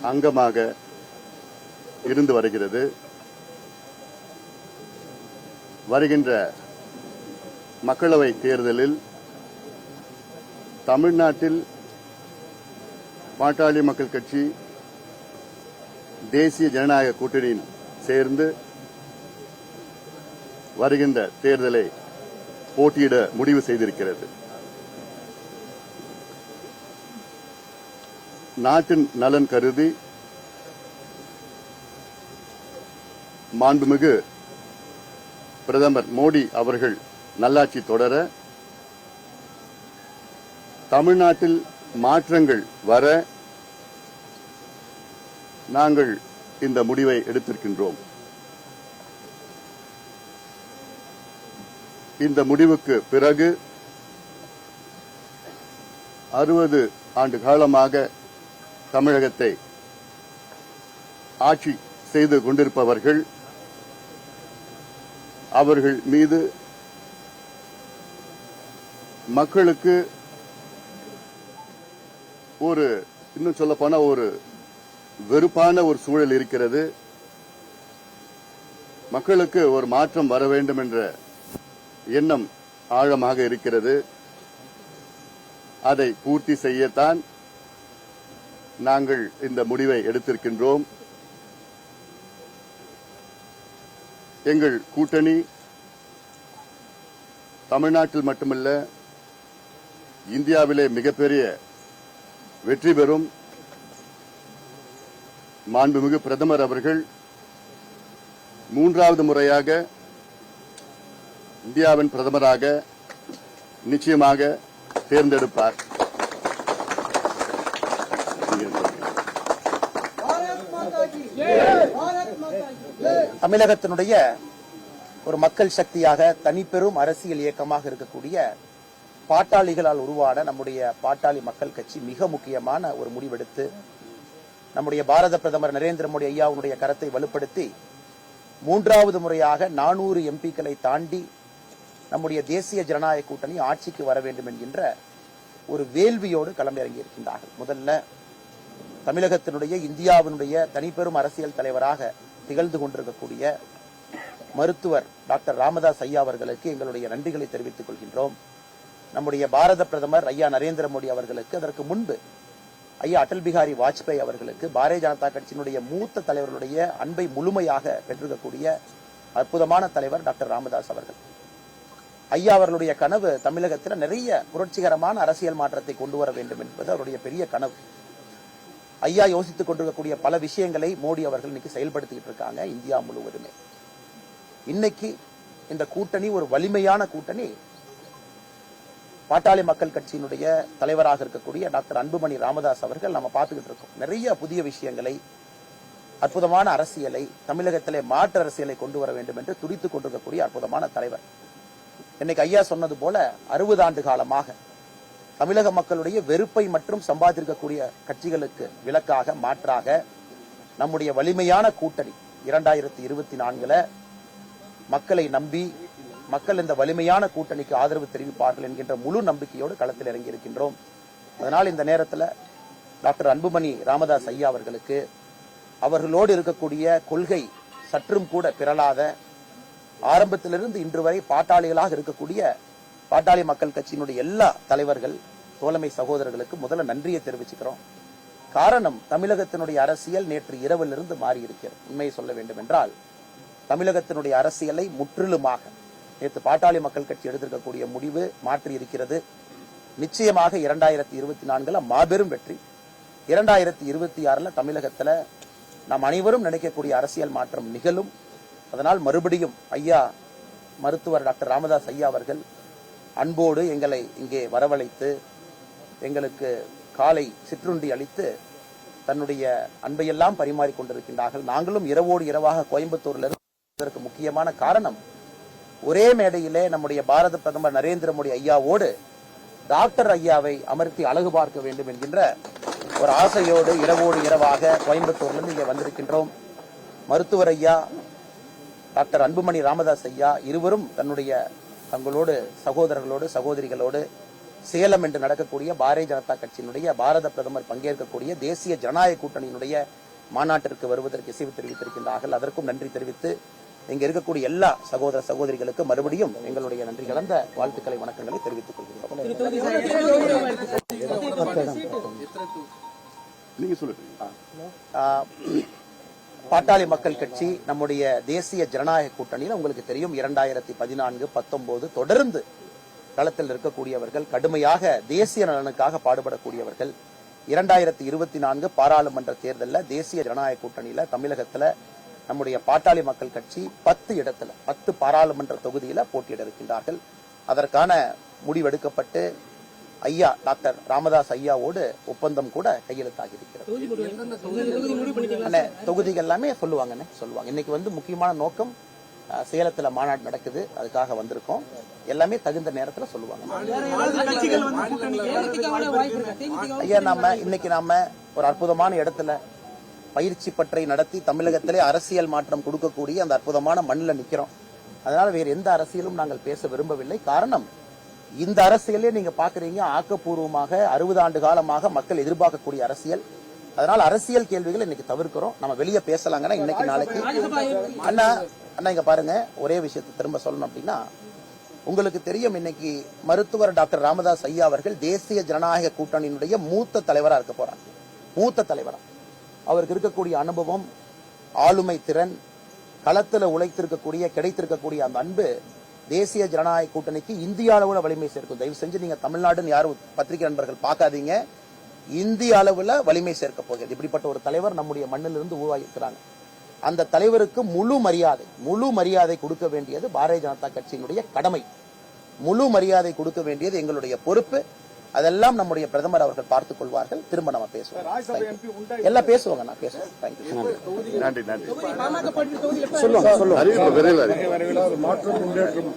அங்கமாக இருந்து வருகிறது. வருகின்ற மக்களவை தேர்தலில் தமிழ்நாட்டில் பாட்டாளி மக்கள் கட்சி தேசிய ஜனநாயக கூட்டணியில் சேர்ந்து வருகின்ற தேர்தலை போட்டியிட முடிவு செய்திருக்கிறது. நாட்டின் நலன் கருதி மாண்புமிகு பிரதமர் மோடி அவர்கள் நல்லாட்சி தொடர, தமிழ்நாட்டில் மாற்றங்கள் வர நாங்கள் இந்த முடிவை எடுத்திருக்கின்றோம். இந்த முடிவுக்கு பிறகு 60 ஆண்டு காலமாக தமிழகத்தை ஆட்சி செய்து கொண்டிருப்பவர்கள், அவர்கள் மீது மக்களுக்கு இன்னும் சொல்லப்போனா ஒரு வெறுப்பான ஒரு சூழல் இருக்கிறது. மக்களுக்கு ஒரு மாற்றம் வர வேண்டும் என்ற எண்ணம் ஆழமாக இருக்கிறது. அதை பூர்த்தி செய்யத்தான் நாங்கள் இந்த முடிவை எடுத்திருக்கின்றோம். எங்கள் கூட்டணி தமிழ்நாட்டில் மட்டுமல்ல, இந்தியாவிலே மிகப்பெரிய வெற்றி பெறும். மாண்புமிகு பிரதமர் அவர்கள் 3வது முறையாக இந்தியாவின் பிரதமராக நிச்சயமாக தேர்ந்தெடுப்பார். தமிழகத்தினுடைய ஒரு மக்கள் சக்தியாக தனிப்பெரும் அரசியல் இயக்கமாக இருக்கக்கூடிய பாட்டாளிகளால் உருவான நம்முடைய பாட்டாளி மக்கள் கட்சி மிக முக்கியமான ஒரு முடிவெடுத்து நம்முடைய பாரத பிரதமர் நரேந்திர மோடி ஐயாவுடைய கரத்தை வலுப்படுத்தி 3வது முறையாக 400 எம்பிக்களை தாண்டி நம்முடைய தேசிய ஜனநாயக கூட்டணி ஆட்சிக்கு வர வேண்டும் என்கின்ற ஒரு வேள்வியோடு களமிறங்கி இருக்கின்றார்கள். முதல்ல தமிழகத்தினுடைய இந்தியாவினுடைய தனிப்பெரும் அரசியல் தலைவராக திகழ்ந்து கொண்டிருக்கக்கூடிய மருத்துவர் டாக்டர் ராமதாஸ் ஐயா அவர்களுக்கு எங்களுடைய நன்றிகளை தெரிவித்துக் கொள்கின்றோம். நம்முடைய பாரத பிரதமர் ஐயா நரேந்திர மோடி அவர்களுக்கு, அதற்கு முன்பு ஐயா அடல் பிகாரி வாஜ்பாய் அவர்களுக்கு, பாரதிய ஜனதா கட்சியினுடைய மூத்த தலைவர்களுடைய அன்பை முழுமையாக பெற்றிருக்கக்கூடிய அற்புதமான தலைவர் டாக்டர் ராமதாஸ் அவர்கள். ஐயா அவர்களுடைய கனவு தமிழகத்தில் நிறைய புரட்சிகரமான அரசியல் மாற்றத்தை கொண்டு வர வேண்டும் என்பது அவருடைய பெரிய கனவு. ஐயா யோசித்துக் கொண்டிருக்கக்கூடிய பல விஷயங்களை மோடி அவர்கள் இன்னைக்கு செயல்படுத்திட்டு இருக்காங்க இந்தியா முழுவதுமே. இன்னைக்கு இந்த கூட்டணி ஒரு வலிமையான கூட்டணி. பாட்டாளி மக்கள் கட்சியினுடைய தலைவராக இருக்கக்கூடிய டாக்டர் அன்புமணி ராமதாஸ் அவர்கள் நம்ம பார்த்துக்கிட்டு இருக்கோம். நிறைய புதிய விஷயங்களை, அற்புதமான அரசியலை, தமிழகத்திலே மாற்று அரசியலை கொண்டு வர வேண்டும் என்று துடித்துக் கொண்டிருக்கக்கூடிய அற்புதமான தலைவர். இன்னைக்கு ஐயா சொன்னது போல 60 ஆண்டு காலமாக தமிழக மக்களுடைய வெறுப்பை மற்றும் சம்பாதிக்கக்கூடிய கட்சிகளுக்கு விலக்காக, மாற்றாக நம்முடைய வலிமையான கூட்டணி 2024 மக்களை நம்பி மக்கள் இந்த வலிமையான கூட்டணிக்கு ஆதரவு தெரிவிப்பார்கள் என்கின்ற முழு நம்பிக்கையோடு களத்தில் இறங்கி இருக்கின்றோம். அதனால் இந்த நேரத்தில் டாக்டர் அன்புமணி ராமதாஸ் ஐயா அவர்களுக்கு, அவர்களோடு இருக்கக்கூடிய கொள்கை சற்றும் கூட பிறளாத, ஆரம்பத்திலிருந்து இன்று வரை பாட்டாளிகளாக இருக்கக்கூடிய பாட்டாளி மக்கள் கட்சியினுடைய எல்லா தலைவர்கள், தோழமை சகோதரர்களுக்கு முதல்ல நன்றியை தெரிவிச்சுக்கிறோம். காரணம், தமிழகத்தினுடைய அரசியல் நேற்று இரவிலிருந்து மாறி இருக்கிறது. உண்மையை சொல்ல வேண்டும் என்றால் தமிழகத்தினுடைய அரசியலை முற்றிலுமாக நேற்று பாட்டாளி மக்கள் கட்சி எடுத்திருக்கக்கூடிய முடிவு மாற்றி இருக்கிறது. நிச்சயமாக 2024 மாபெரும் வெற்றி. 2026 தமிழகத்தில் நாம் அனைவரும் நினைக்கக்கூடிய அரசியல் மாற்றம் நிகழும். அதனால் மறுபடியும் ஐயா மருத்துவர் டாக்டர் ராமதாஸ் ஐயா அவர்கள் அன்போடு எங்களை இங்கே வரவழைத்து எங்களுக்கு காலை சிற்றுண்டி அளித்து தன்னுடைய அன்பையெல்லாம் பரிமாறிக் கொண்டிருக்கின்றார்கள். நாங்களும் இரவோடு இரவாக கோயம்புத்தூரில் இருப்பதற்கு முக்கியமான காரணம், ஒரே மேடையிலே நம்முடைய பாரத பிரதமர் நரேந்திர மோடி ஐயாவோடு டாக்டர் ஐயாவை அமர்த்தி அழகு பார்க்க வேண்டும் என்கின்ற ஒரு ஆசையோடு இரவோடு இரவாக கோயம்புத்தூர்லிருந்து இங்கே வந்திருக்கின்றோம். மருத்துவர் ஐயா டாக்டர் அன்புமணி ராமதாஸ் ஐயா இருவரும் தங்களோடு சகோதரர்களோடு சகோதரிகளோடு சேலம் என்று நடக்கக்கூடிய பாரதிய ஜனதா கட்சியினுடைய பாரத பிரதமர் பங்கேற்கக்கூடிய தேசிய ஜனநாயக கூட்டணியினுடைய மாநாட்டிற்கு வருவதற்கு இசைவு தெரிவித்திருக்கின்றார்கள். அதற்கும் நன்றி தெரிவித்து இங்க இருக்கக்கூடிய எல்லா சகோதர சகோதரிகளுக்கு மறுபடியும் எங்களுடைய நன்றி கலந்த வாழ்த்துக்களை வணக்கங்களை தெரிவித்துக் கொள்கிறோம். நீங்க சொல்லுங்க. பாட்டாளி மக்கள் கட்சி நம்முடைய தேசிய ஜனநாயக கூட்டணியில் உங்களுக்கு தெரியும் 2014, 19 தொடர்ந்து களத்தில் இருக்கக்கூடியவர்கள், கடுமையாக தேசிய நலனுக்காக பாடுபடக்கூடியவர்கள். 2024 பாராளுமன்ற தேர்தலில் தேசிய ஜனநாயக கூட்டணியில தமிழகத்துல நம்முடைய பாட்டாளி மக்கள் கட்சி 10 பாராளுமன்ற தொகுதியில போட்டியிட இருக்கின்றார்கள். அதற்கான முடிவெடுக்கப்பட்டு ஐயா டாக்டர் ராமதாஸ் ஐயாவோடு ஒப்பந்தம் கூட கையெழுத்தாகி இருக்கிறது. தொகுதிகள் எல்லாமே சொல்லுவாங்க. இன்னைக்கு முக்கியமான நோக்கம் சேலத்துல மாநாடு நடக்குது, அதுக்காக வந்திருக்கோம். எல்லாமே தகுந்த நேரத்துல சொல்லுவாங்க. ஐயா இன்னைக்கு நாம ஒரு அற்புதமான இடத்துல பயிற்சி பற்றை நடத்தி தமிழகத்திலே அரசியல் மாற்றம் கொடுக்கக்கூடிய அந்த அற்புதமான மண்ணில் நிக்கிறோம். அதனால வேறு எந்த அரசியலும் நாங்கள் பேச விரும்பவில்லை. காரணம், இந்த அரசியலே நீங்க பாக்குறீங்க, ஆக்கப்பூர்வமாக 60 ஆண்டு காலமாக மக்கள் எதிர்பார்க்கக்கூடிய அரசியல். அதனால அரசியல் கேள்விகள் இன்னைக்கு தவிர்க்கிறோம். நம்ம வெளியே பேசலாங்கன்னா இன்னைக்கு நாளைக்கு. அண்ணா இங்க பாருங்க, ஒரே விஷயத்தை திரும்ப சொல்லணும் அப்படின்னா, உங்களுக்கு தெரியும் இன்னைக்கு மருத்துவர் டாக்டர் ராமதாஸ் ஐயா அவர்கள் தேசிய ஜனநாயக கூட்டணியினுடைய மூத்த தலைவரா இருக்க போறாங்க. மூத்த தலைவரா அவருக்கு இருக்கக்கூடிய அனுபவம், ஆளுமை திறன், களத்துல உழைத்திருக்கக்கூடிய கிடைத்திருக்கக்கூடிய அந்த அன்பு தேசிய ஜனநாயக கூட்டணிக்கு இந்திய அளவுல வலிமை சேர்க்கும். தயவு செஞ்சு நீங்க தமிழ்நாடுன்னு யாரும் பத்திரிகை நண்பர்கள் பார்க்காதீங்க. இந்திய அளவுல வலிமை சேர்க்க போகிறது. இப்படிப்பட்ட ஒரு தலைவர் நம்முடைய மண்ணிலிருந்து உருவாகி இருக்கிறாங்க. அந்த தலைவருக்கு முழு மரியாதை கொடுக்க வேண்டியது பாரதிய ஜனதா கட்சியினுடைய கடமை. முழு மரியாதை கொடுக்க வேண்டியது எங்களுடைய பொறுப்பு. அதெல்லாம் நம்முடைய பிரதமர் அவர்கள் பார்த்துக் கொள்வார்கள். திரும்ப நம்ம பேசுவோம். எல்லாம் பேசுவாங்க. நான் பேசுவேன். நன்றி. மாற்றம் முன்னேற்றம்